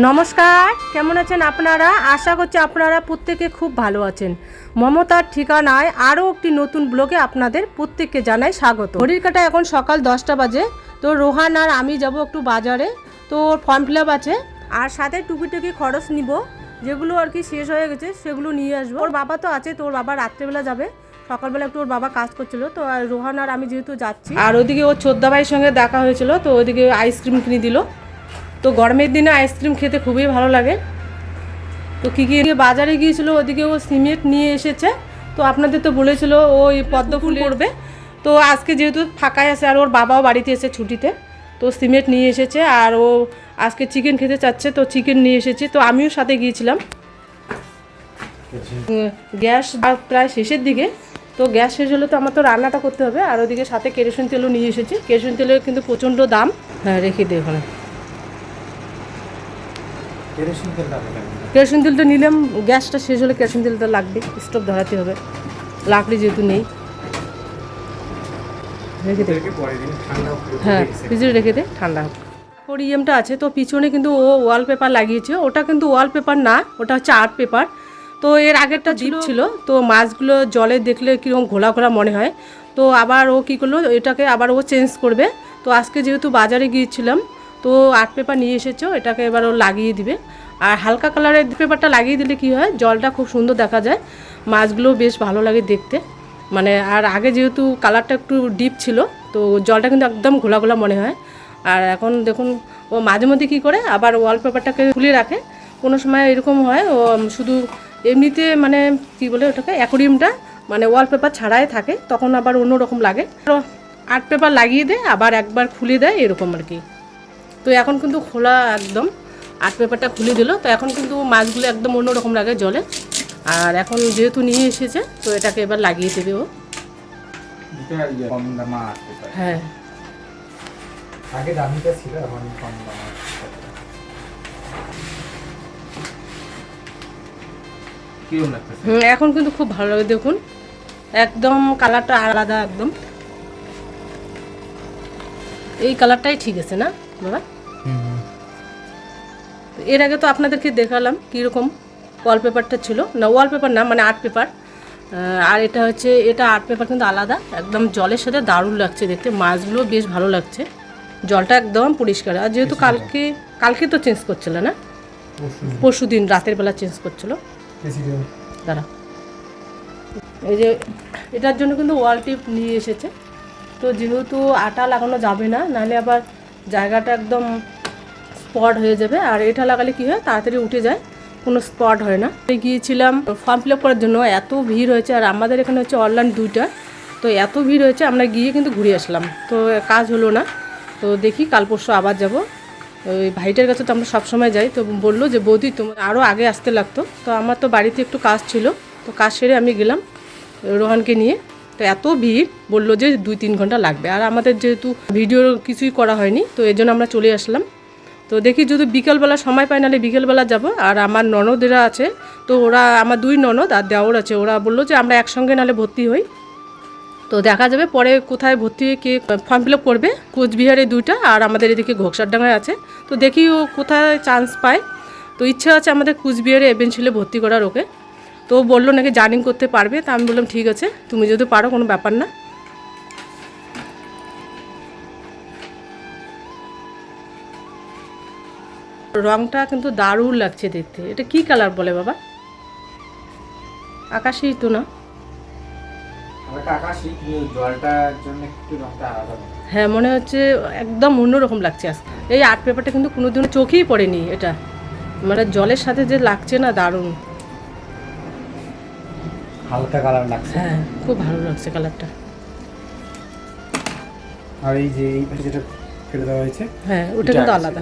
নমস্কার, কেমন আছেন আপনারা? আশা করছি আপনারা প্রত্যেকে খুব ভালো আছেন। মমতার ঠিকানায় আরও একটি নতুন ব্লগে আপনাদের প্রত্যেককে জানাই স্বাগত। ঘড়ির কাঁটা এখন সকাল 10টা বাজে। তো রোহান আর আমি যাব একটু বাজারে, তো ফর্ম ফিল আপ আছে আর সাথে টুকিটাকি খরচ নিব, যেগুলো আর কি শেষ হয়ে গেছে সেগুলো নিয়ে আসবো। ওর বাবা তো আছে, তো ওর বাবা রাত্রেবেলা যাবে, সকালবেলা একটু ওর বাবা কাজ করছিল। তো আর রোহান আর আমি যেহেতু যাচ্ছি, আর ওদিকে ওর ছোদ্দা ভাইয়ের সঙ্গে দেখা হয়েছিল, তো ওদিকে আইসক্রিম কিনে দিল। তো গরমের দিনে আইসক্রিম খেতে খুবই ভালো লাগে। তো কী কী বাজারে গিয়েছিল, ওদিকে ও সিমেন্ট নিয়ে এসেছে। তো আপনাদের তো বলেছিল ও পদ্ম ফুল করবে, তো আজকে যেহেতু ফাঁকাই আছে আর ওর বাবাও বাড়িতে এসে ছুটিতে, তো সিমেন্ট নিয়ে এসেছে। আর ও আজকে চিকেন খেতে চাচ্ছে, তো চিকেন নিয়ে এসেছে। তো আমিও সাথে গিয়েছিলাম। গ্যাস প্রায় শেষের দিকে, তো গ্যাস শেষ হলে তো আমার তো রান্নাটা করতে হবে। আর ওদিকে সাথে কেরোসিন তেলও নিয়ে এসেছি। কেরোসিন তেলের কিন্তু প্রচণ্ড দাম। হ্যাঁ, রেখে দিই ওখানে। কেরোসিন তেলটা নিলাম, গ্যাসটা শেষ হলে কেরোসিন তেলটা লাগবে, স্টোভ ধরাতে হবে, লাকড়ি যেহেতু নেই। রেখে দে, হ্যাঁ ফ্রিজে রেখে দে, ঠান্ডা হোক। ওর ইএমটা আছে, তো পিছনে কিন্তু ও ওয়ালপেপার লাগিয়েছে। ওটা কিন্তু ওয়ালপেপার না, ওটা হচ্ছে আর্ট পেপার। তো এর আগেরটা ডিপ ছিল, তো মাছগুলো জলে দেখলে কীরকম ঘোলা ঘোলা মনে হয়। তো আবার ও কী করলো, এটাকে আবার ও চেঞ্জ করবে। তো আজকে যেহেতু বাজারে গিয়েছিলাম, তো আর্ট পেপার নিয়ে এসেছো, এটাকে এবার ও লাগিয়ে দিবে। আর হালকা কালারের পেপারটা লাগিয়ে দিলে কি হয়, জলটা খুব সুন্দর দেখা যায়, মাছগুলোও বেশ ভালো লাগে দেখতে। মানে আর আগে যেহেতু কালারটা একটু ডিপ ছিল, তো জলটা কিন্তু একদম ঘোলা ঘোলা মনে হয়। আর এখন দেখুন ও মাঝে মধ্যে কী করে আবার ওয়ালপেপারটাকে খুলে রাখে। কোনো সময় এরকম হয় ও শুধু এমনিতে মানে কী বলে ওটাকে অ্যাকোরিয়ামটা মানে ওয়ালপেপার ছাড়াই থাকে, তখন আবার অন্যরকম লাগে। আর্ট পেপার লাগিয়ে দেয়, আবার একবার খুলে দেয়, এরকম আর কি। তো এখন কিন্তু খোলা একদম আর্ট পেপারটা খুলে দিল, তো এখন কিন্তু মাছগুলো একদম অন্যরকম লাগে জলে। আর এখন যেহেতু নিয়ে এসেছে, তো এটাকে এবার লাগিয়ে দেবে ও। হ্যাঁ, আগে দামিটা ছিল, এখন কম দাম। এখন কিন্তু খুব ভালো লাগে, দেখুন একদম কালারটা আলাদা একদম। এই কালারটাই ঠিক আছে না বাবা? এর আগে তো আপনাদেরকে দেখালাম কীরকম ওয়ালপেপারটা ছিল, না ওয়ালপেপার না মানে আর্ট পেপার। আর এটা হচ্ছে, এটা আর্ট পেপার কিন্তু আলাদা, একদম জলের সাথে দারুণ লাগছে দেখতে, মাছগুলো বেশ ভালো লাগছে, জলটা একদম পরিষ্কার। আর যেহেতু কালকে তো চেঞ্জ করছিল না, পরশু দিন রাতের বেলা চেঞ্জ করছিল। দাঁড়া, এই যে এটার জন্য কিন্তু ওয়াল টিপ নিয়ে এসেছে। তো যেহেতু আটা লাগানো যাবে না, নাহলে আবার জায়গাটা একদম স্পট হয়ে যাবে। আর এটা লাগালে কি হয়, তাড়াতাড়ি উঠে যায়, কোনো স্পট হয় না। গিয়েছিলাম ফর্ম ফিল আপ করার জন্য, এত ভিড় হয়েছে। আর আমাদের এখানে হচ্ছে অনলাইন 2টা, তো এত ভিড় হয়েছে, আমরা গিয়ে কিন্তু ঘুরে আসলাম, তো কাজ হলো না। তো দেখি কাল পরশু আবার যাব। ওই ভাইটার কাছে তো আমরা সবসময় যাই, তো বললো যে বৌদি তোমার আরও আগে আসতে লাগতো। তো আমার তো বাড়িতে একটু কাজ ছিল, তো কাজ সেরে আমি গেলাম রোহানকে নিয়ে। তো এত ভিড়, বললো যে 2-3 ঘন্টা লাগবে। আর আমাদের যেহেতু ভিডিও কিছুই করা হয়নি, তো এই জন্য আমরা চলে আসলাম। তো দেখি যদি বিকেলবেলা সময় পাই, নাহলে বিকেলবেলা যাব। আর আমার ননদেরা আছে, তো ওরা আমার 2 ননদ আর দেওর আছে, ওরা বললো যে আমরা একসঙ্গে নাহলে ভর্তি হই। তো দেখা যাবে পরে কোথায় ভর্তি হয়ে কে ফর্ম ফিল আপ করবে। কোচবিহারে 2টা আর আমাদের এদিকে ঘোকসারডাঙ্গায় আছে। তো দেখি ও কোথায় চান্স পায়। তো ইচ্ছা আছে আমাদের কুচবিহারে এভেনশিলে ভর্তি করার ওকে। তো বললো নাকি জার্নিং করতে পারবে, তা আমি বললাম ঠিক আছে, তুমি যদি পারো কোনো ব্যাপার না। রংটা কিন্তু দারুণ লাগছে দেখতে। এটা কি কালার বলে বাবা? আকাশি তো না? হ্যাঁ, মনে হচ্ছে একদম অন্যরকম লাগছে আজকে। এই আর্ট পেপারটা কিন্তু কোনোদিনও চোখেই পড়েনি, এটা মানে জলের সাথে যে লাগছে না, দারুণ হালকা কালার লাগছে। হ্যাঁ, খুব ভালো লাগছে কালারটা। আর এই যে এই পাশে যেটা ফেলে দেওয়া হয়েছে, হ্যাঁ ওটা কিন্তু আলাদা,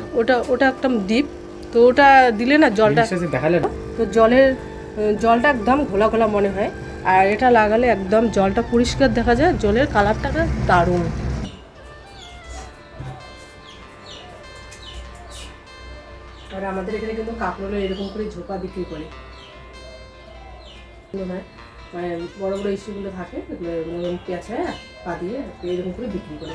ওটা একদম ডিপ। তো ওটা দিলে না জলটা দেখালে না, তো জলটা একদম ঘোলা ঘোলা মনে হয়। আর এটা লাগালে একদম জলটা পরিষ্কার দেখা যায়, জলের কালারটা দারুণ। আর আমাদের এখানে কিন্তু কাপড়গুলো এরকম করে ঝোপা বিক্রি করে, মানে বড় বড় ইস্যুগুলো থাকে, এগুলো পেঁচা পা দিয়ে এরকম করে বিক্রি করে।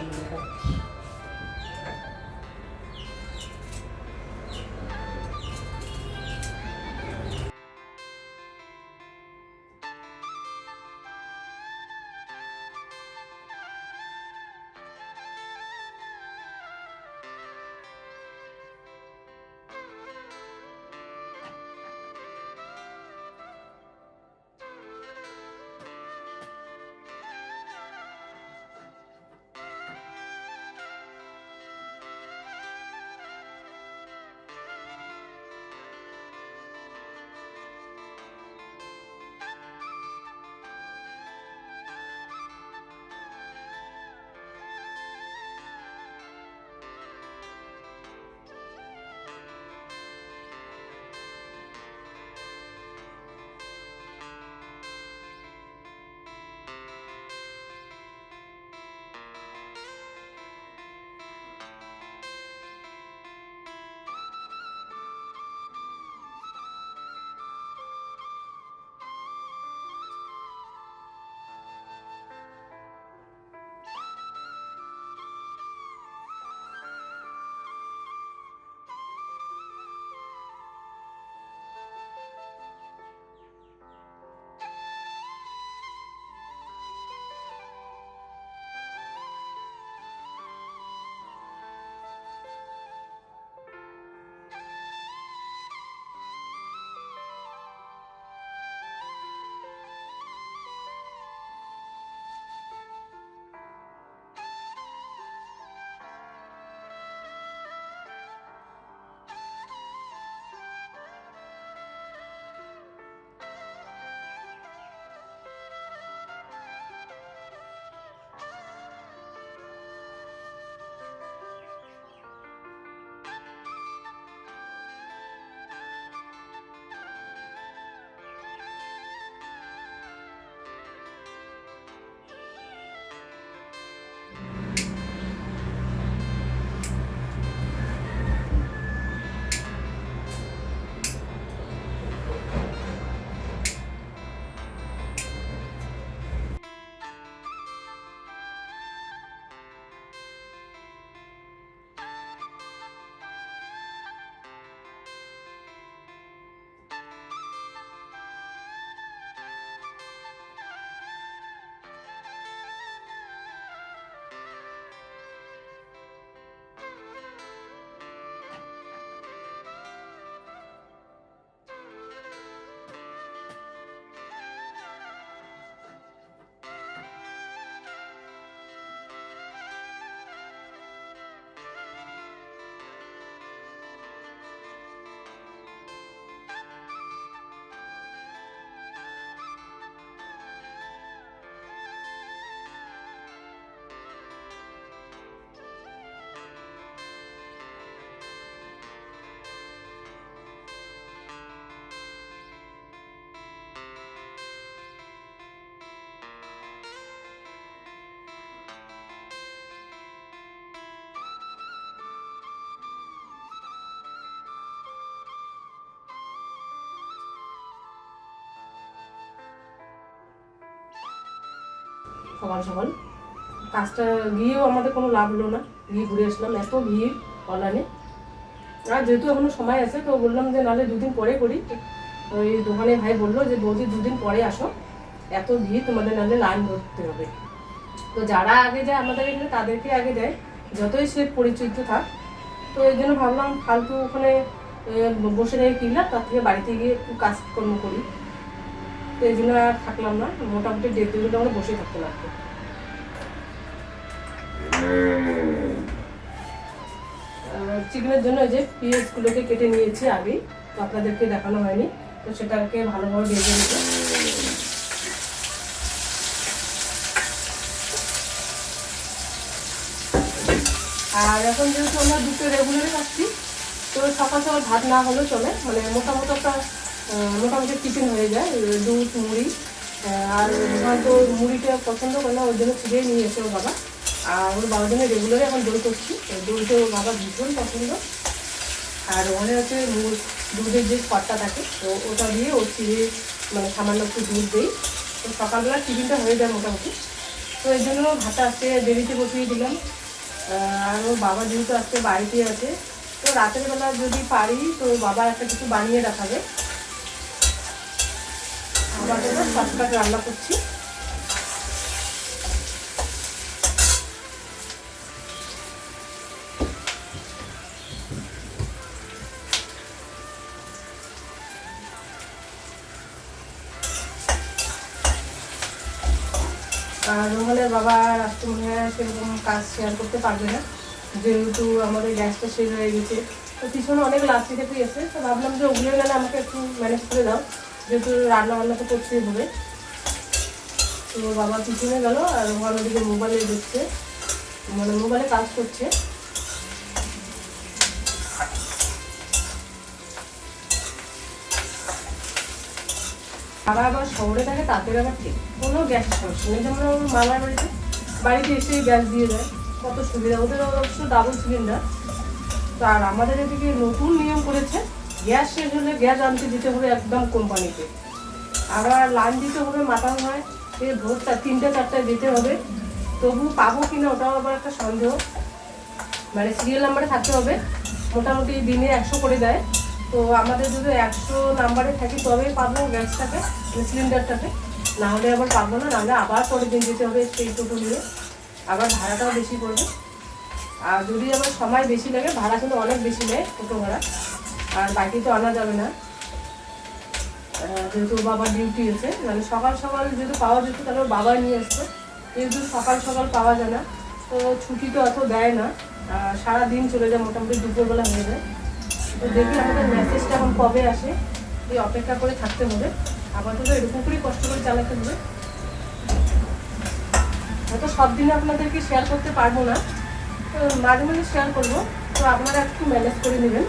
সকাল সকাল। কাজটা গিয়েও আমাদের কোনো লাভ হলো না, গিয়ে ঘুরে আসলাম, এত ভিড় অনলাইনে। আর যেহেতু এখনো সময় আছে তো বললাম যে নাহলে দুদিন পরে করি। ওই দোকানে ভাই বললো যে বৌদি দুদিন পরে আসো, এত ভিড় তোমাদের নাহলে লাইন ধরতে হবে। তো যারা আগে যায় আমাদের এখানে তাদেরকে আগে দেয়, যতই সে পরিচিত থাক। তো এই জন্য ভাবলাম ফালতু ওখানে বসে থেকে কিনলাম, তার থেকে বাড়িতে গিয়ে একটু কাজকর্ম করি। তো এই জন্য আর থাকলাম না, মোটামুটি 1.5 ঘন্টা আমরা বসে থাকতে লাগতো। চিকেনের জন্য যে পিঁয়াজগুলোকে কেটে নিয়েছি আগে, তো আপনাদেরকে দেখানো হয়নি, তো সেটাকে ভালোভাবে ভেজে নিতে। আর এখন যেহেতু আমরা দুটো রেগুলারই খাচ্ছি, তো সকাল সকাল ভাত না হলেও চলে, মানে মোটামুটি টিফিন হয়ে যায়। দুধ মুড়ি, আর হয়তো মুড়িটা পছন্দ করে না, ওই জন্য ছিঁড়েই নিয়ে এসে ওর বাবা। আর ওর বাবার জন্য রেগুলারই এখন দই করছি, দইটা ওর বাবা ভীষণ পছন্দ। আর ওখানে হচ্ছে দুধের যে খড়টা থাকে, তো ওটা দিয়ে ও ছিঁড়ে মানে সামান্য একটু দুধ দিই, তো সকালবেলা টিফিনটা হয়ে যায় মোটামুটি। তো এই জন্য ভাতটা আজকে দেরিতে বসিয়ে দিলাম। আর ওর বাবা যেহেতু আজকে বাড়িতে আছে, তো রাতের বেলা যদি পারি তো বাবা একটা কিছু বানিয়ে রাখাবে। আবার শর্টকাট রান্না করছি। আর ওখানে বাবা আজকে মনে হয় সেরকম কাজ শেয়ার করতে পারবে না, যেহেতু আমাদের গ্যাসটা শেষ হয়ে গেছে। তো পিছনে অনেক লাচি দেখে গেছে, তো ভাবলাম যে ওগুলো গেলে আমাকে একটু ম্যানেজ করে দাও, যেহেতু রান্না বান্না তো করতেই হবে। তো বাবা পিছনে গেল আর ওখানে ওদিকে মোবাইলে দেখছে, মানে মোবাইলে কাজ করছে। বাবা আবার শহরে থাকে, তাদের আবার ঠিক কোনো গ্যাস সমস্যা নেই। যেমন আমার মামার বাড়িতে এসেই গ্যাস দিয়ে দেয়, কত সুবিধা। ওদের অবশ্য ডাবল সিলিন্ডার। তো আর আমাদের এদিকে নতুন নিয়ম করেছে, গ্যাস শেষ হলে গ্যাস আনতে দিতে হবে একদম কোম্পানিতে, আবার লাইন দিতে হবে মাথায় হয় এই ভোরটা 3টা-4টায় যেতে হবে। তবু পাবো কিনা ওটাও আবার একটা সন্দেহ, মানে সিরিয়াল নাম্বারে থাকতে হবে। মোটামুটি দিনে 100 করে দেয়, তো আমাদের যদি 100 নাম্বারে থাকি তবেই পাবো গ্যাসটাকে, সিলিন্ডারটাকে, না হলে আবার পাবো না, নাহলে আবার পরের দিন যেতে হবে সেই টোটো নিয়ে, আবার ভাড়াটাও বেশি পড়বে। আর যদি আবার সময় বেশি লাগে, ভাড়া কিন্তু অনেক বেশি নেয় টোটো ভাড়া, আর বাইকে তো আনা যাবে না, যেহেতু বাবার ডিউটি আছে। মানে সকাল সকাল যদি পাওয়া যেত তাহলে বাবাই নিয়ে আসতো, যেহেতু সকাল সকাল পাওয়া যায় না, তো ছুটি তো অত দেয় না, সারাদিন চলে যায়, মোটামুটি দুপুরবেলা হয়ে যায়। তো দেখি আমাদের মেসেজটা এখন কবে আসে, এই অপেক্ষা করে থাকতে হবে। আপাতত এরকম করেই কষ্ট করে চালাতে হবে। হয়তো সব দিনে আপনাদেরকে শেয়ার করতে পারবো না, তো মাঝে মাঝে শেয়ার করবো, তো আপনারা একটু ম্যানেজ করে নেবেন।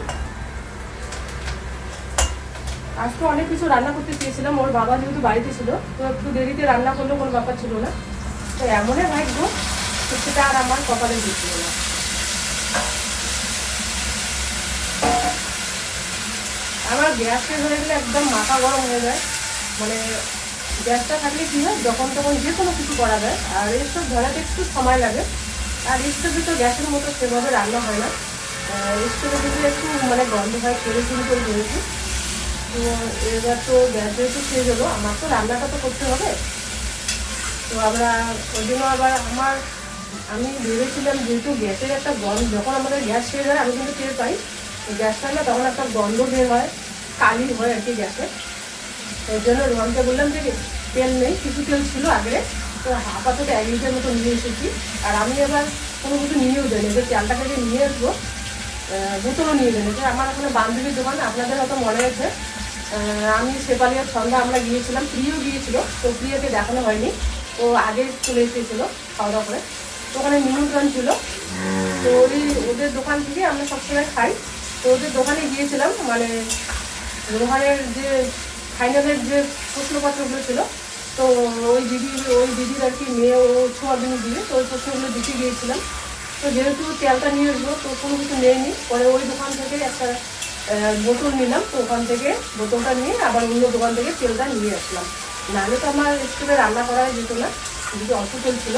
আজকে অনেক কিছু রান্না করতে চেয়েছিলাম, ওর বাবা যেহেতু বাড়িতে ছিল, তো একটু দেরিতে রান্না করলেও কোনো ব্যাপার ছিল না। তো এমনই ভাগ্য, তো সেটা আর আমার কপালে দিয়েছিল না। আমার গ্যাস শেষ হয়ে গেলে একদম মাথা গরম হয়ে যায়, মানে গ্যাসটা থাকলে কী হয়, যখন তখন যে কোনো কিছু করা যায়। আর এইসব ধরাতে একটু সময় লাগে, আর স্টোভে তো গ্যাসের মতো সেভাবে রান্না হয় না। স্টোভে যদি একটু মানে গন্ধ হয়, কেরোসিন করে ধরেছি। তো এবার তো গ্যাস যেহেতু শেষ হলো, আমার তো রান্নাটা তো করতে হবে। তো আমরা ওই জন্য আবার আমি ভেবেছিলাম, যেহেতু গ্যাসের একটা গন্ধ, যখন আমাদের গ্যাস শেষ হয় আমি কিন্তু টের পাই, গ্যাসটা না তখন একটা গন্ধ বের হয়, কালি হয় আর কি গ্যাসে। ওই জন্য রোহানকে বললাম যে তেল নেই, কিছু তেল ছিল আগে, তো আপাতত 1 লিটার মতো নিয়ে এসেছি। আর আমি আবার কোনো কিছু নিয়েও যাইনি, যে তেলটাকে যে নিয়ে আসবো, বোতলও নিয়ে যাইনি। যে আমার ওখানে বান্ধবীর দোকান, আপনাদের হয়তো মনে আছে, আমি শেপালিয়ার সন্ধ্যা আমরা গিয়েছিলাম, প্রিয় গিয়েছিল, তো প্রিয়কে দেখানো হয়নি, ও আগে চলে এসেছিল খাওয়া দাওয়া করে। তো ওখানে নিমন্ত্রণ ছিল, তো ওদের দোকান থেকে আমরা সবসময় খাই। তো ওদের দোকানে গিয়েছিলাম, মানে রোহানের যে ফাইনালের যে প্রশ্নপত্রগুলো ছিল, তো ওই দিদির আর কি মেয়ে, ও ছোঁয়াদিন দিয়ে, তো ওই প্রশ্নগুলো দিতে গিয়েছিলাম। তো যেহেতু তেলটা নিয়ে আসবো, তো কোনো কিছু নেয়নি, পরে ওই দোকান থেকে একটা বোতল নিলাম, তো ওখান থেকে বোতলটা নিয়ে আবার অন্য দোকান থেকে তেলটা নিয়ে আসলাম, নাহলে তো আমার স্টোভে রান্না করা যেত না। যদি অল্প তেল ছিল।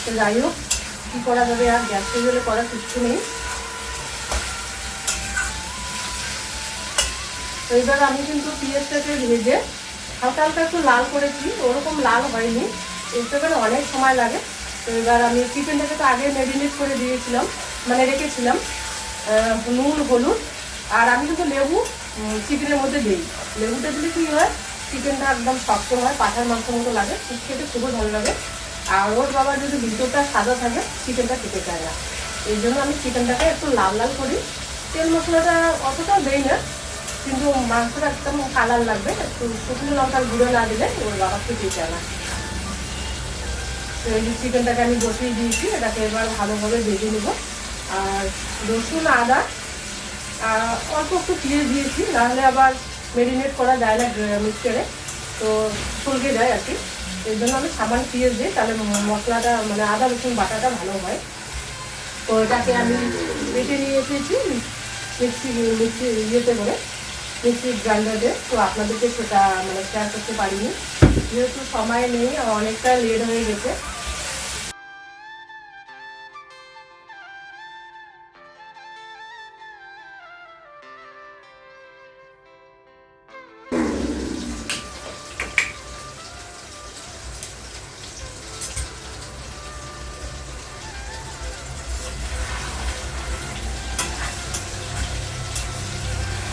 তো যাই হোক, কী করা যাবে, আর গ্যাস হয়ে গেলে করার কিচ্ছু নেই। তো এবার আমি কিন্তু পেঁয়াজটাকে ভেজে হালকা হালকা একটু লাল করেছি, ওরকম লাল হয়নি, এতে করে অনেক সময় লাগে। তো এবার আমি চিকেনটাকে তো আগে ম্যারিনেট করে দিয়েছিলাম, মানে রেখেছিলাম নুন হলুদ। আর আমি কিন্তু লেবু চিকেনের মধ্যে দিই। লেবুটা দিলে কী হয়, চিকেনটা একদম শক্ত হয়, পাঠার মাংসের মতো লাগে, খেতে খুবই ভালো লাগে। আর ওর বাবার যদি ভিতরটা সাদা থাকে চিকেনটা খেতে চায় না, এই জন্য আমি চিকেনটাকে একটু লাল লাল করি। তেল মশলাটা অতটাও দেই না, কিন্তু মাংসটা একদম কালার লাগবে, একটু শুকনো লঙ্কার গুঁড়ো না দিলে ওর বাবা খেতেই চায় না। তো এই যে চিকেনটাকে আমি বসিয়ে দিয়েছি, এটাকে এবার ভালোভাবে ভেজে নেব। আর রসুন আদা অল্প একটু পেঁয়াজ দিয়েছি, নাহলে আবার ম্যারিনেট করা যায় না মিক্সচারে, তো ছলকে যায় আর কি। এই জন্য আমি সামান্য পেঁয়াজ দিই, তাহলে মশলাটা মানে আদা রসুন বাটাটা ভালো হয়। তো এটাকে আমি বেটে নিয়ে এসেছি মিক্সি ইয়েতে করে, মিক্সির গ্রাইন্ডারে। তো আপনাদেরকে সেটা মানে শেয়ার করতে পারিনি, যেহেতু সময় নেই, অনেকটা লেট হয়ে গেছে।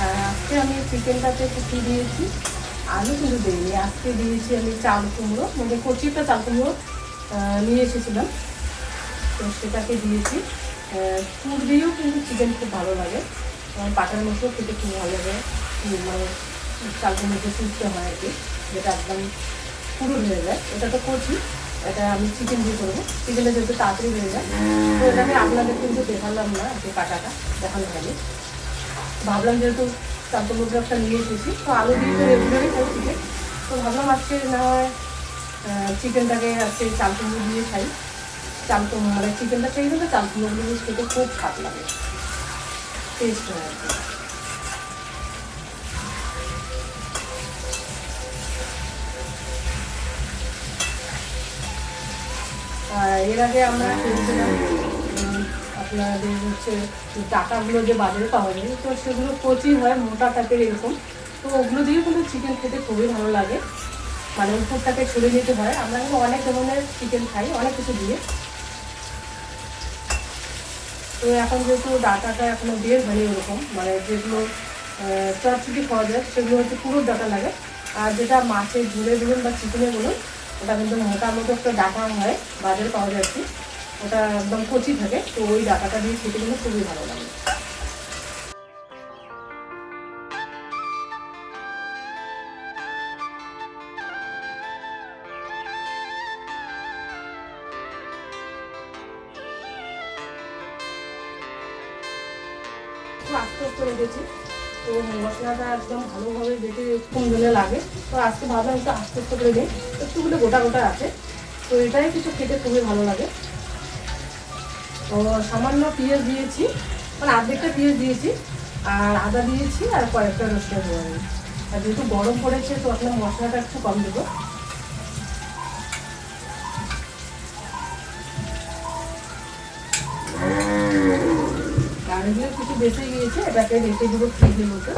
আর আজকে আমি চিকেনটাতে কুচি দিয়েছি, আলু কিন্তু দিইনি। আজকে দিয়েছি আমি চাল কুমড়ো, মানে কচিটা চাল কুমড়ো নিয়ে এসেছিলাম, তো সেটাকে দিয়েছি। পুর দিয়েও কিন্তু চিকেন খুব ভালো লাগে, পাটার মতো খেতে খুব ভালো লাগে। মানে চাল কুমড়োতে শুকতে হয় আর কি, যেটা একদম পুরো হয়ে যায়। এটা তো কচি, এটা আমি চিকেন দিয়ে করবো, চিকেনটা যেহেতু তাড়াতাড়ি হয়ে যায়। তো এটা আমি আপনাদের কিন্তু দেখালাম না, যে কাটাটা দেখানো হয়নি। ভাবলাম যেহেতু চাল কুমড়ো একটা নিয়ে এসেছি, তো আলু দিয়ে তো রেগুলারই খাই চিকেন, তো ভাবলাম আজকে না হয় চিকেনটাকে আজকে চাল কুমড়ো দিয়ে খাই। চাল কুমড়ো মানে চিকেনটা খেয়ে গেলে চাল কুমড়োগুলো দিয়ে খেতে খুব স্বাদ লাগে, টেস্ট হয় আর কি। এর আগে আমরা খেয়েছিলাম আপনাদের হচ্ছে টাকাগুলো যে বাজারে পাওয়া যায়, তো সেগুলো কচি হয়, মোটা টাইপের এরকম। তো ওগুলো দিয়েও কিন্তু চিকেন খেতে খুবই ভালো লাগে, মানে উপরটাকে ছড়িয়ে নিতে হয়। আমরা কিন্তু অনেক ধরনের চিকেন খাই, অনেক কিছু দিয়ে। তো এখন যেহেতু ডাটাটা এখনো বের হয়নি ওরকম, মানে যেগুলো চটচটি খাওয়া যায় সেগুলো হচ্ছে পুরো ডাটা লাগে। আর যেটা মাছের ঝুলে বলুন বা চিকেনে বলুন, ওটা কিন্তু মোটার মতো একটা ডাটা হয়, বাজারে পাওয়া যায় আর কি, ওটা একদম কচি থাকে। তো ওই ডাটাটা দিয়ে খেতে কিন্তু খুবই ভালো লাগে। আস্তে আস্তে রেখেছি, তো মশলাটা একদম ভালোভাবে বেটে কম জলে লাগে। তো আজকে ভাবলাম একটু আস্তে আস্তে করে দিই, একটুগুলো গোটা গোটা আছে, তো এটাই কিছু খেতে খুবই ভালো লাগে। তো সামান্য পেঁয়াজ দিয়েছি, মানে অর্ধেকটা পেঁয়াজ দিয়েছি, আর আদা দিয়েছি, আর কয়েকটা রসুন দেওয়া। আর যেহেতু গরম পড়েছে, তো আপনার মশলাটা একটু কম দেবো। আর এগুলো কিছু বেঁচে গিয়েছে, এটাকে রেখে দেবো ফ্রিজের মতো।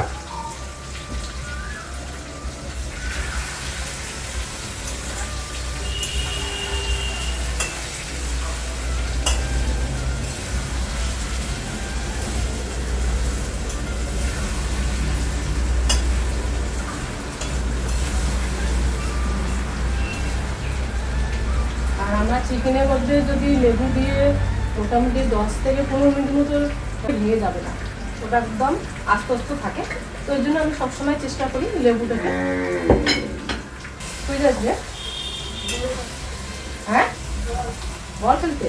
আর আমরা চিকেনের মধ্যে যদি লেবু দিয়ে মোটামুটি 10 থেকে 15 মিনিট মতো নিয়ে যাবে না, ওটা একদম আস্তে আস্তে থাকে। তো ওই জন্য আমি সবসময় চেষ্টা করি লেবুটাকে বুঝে আসবে। হ্যাঁ, বল ফেলতে।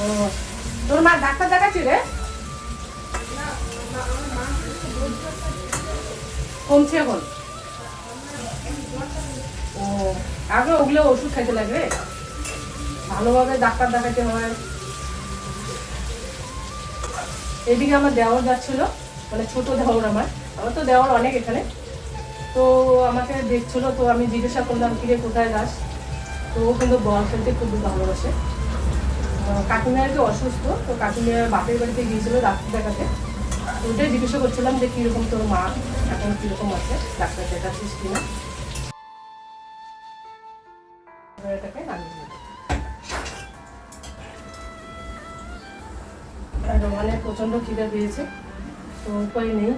ও, তোর মা ডাক্তার দেখাচ্ছি রে, কমছে এখন? ও, আগে ওগুলো ওষুধ খাইতে লাগবে, ভালোভাবে ডাক্তার দেখাতে হয়। এদিকে আমার দেওর যাচ্ছিল, মানে ছোট দেওর, আমার তো দেওর অনেক এখানে। তো তো আমাকে দেখছিল, তো আমি জিজ্ঞাসা করলাম কিরে কোথায় যাস। তো ও কিন্তু বল খেলতে খুব ভালোবাসে। কাকিমা আর কি অসুস্থ, তো কাকিমা বাপের বাড়িতে গিয়েছিল ডাক্তার দেখাতে। তো ওটাই জিজ্ঞাসা করছিলাম যে কীরকম তোর মা এখন কীরকম আছে, ডাক্তার দেখাচ্ছিস কিনা। এটাকে রান্না আর মানে প্রচণ্ড খিদে পেয়েছে, তো উপায় নেই,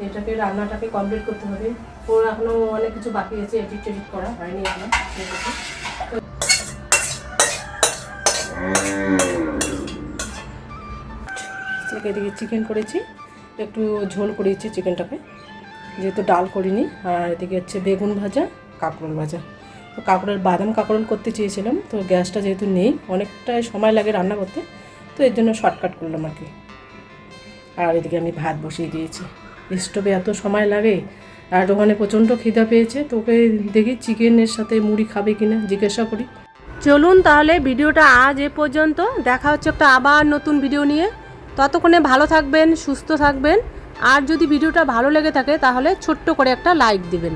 এটাকে রান্নাটাকে কমপ্লিট করতে হবে। ওর এখনও অনেক কিছু বাকি আছে, এডিট টেডিট করা হয়নি এখনো। এদিকে চিকেন করেছি, একটু ঝোল করেছি চিকেনটাকে, যেহেতু ডাল করিনি। আর এদিকে হচ্ছে বেগুন ভাজা, কাঁকরোল ভাজা। তো কাঁকরোল বাদাম কাঁকরোল করতে চেয়েছিলাম, তো গ্যাসটা যেহেতু নেই, অনেকটাই সময় লাগে রান্না করতে, তো এর জন্য শর্টকাট করলাম আর কি। আর এদিকে আমি ভাত বসিয়ে দিয়েছি, স্টোভে এত সময় লাগে। আর ওখানে প্রচণ্ড খিদা পেয়েছে, তোকে দেখি চিকেনের সাথে মুড়ি খাবে কিনা জিজ্ঞাসা করি। চলুন তাহলে ভিডিওটা আজ এ পর্যন্ত, দেখা হচ্ছে একটা আবার নতুন ভিডিও নিয়ে। ততক্ষণে ভালো থাকবেন, সুস্থ থাকবেন। আর যদি ভিডিওটা ভালো লেগে থাকে তাহলে ছোট্ট করে একটা লাইক দিবেন।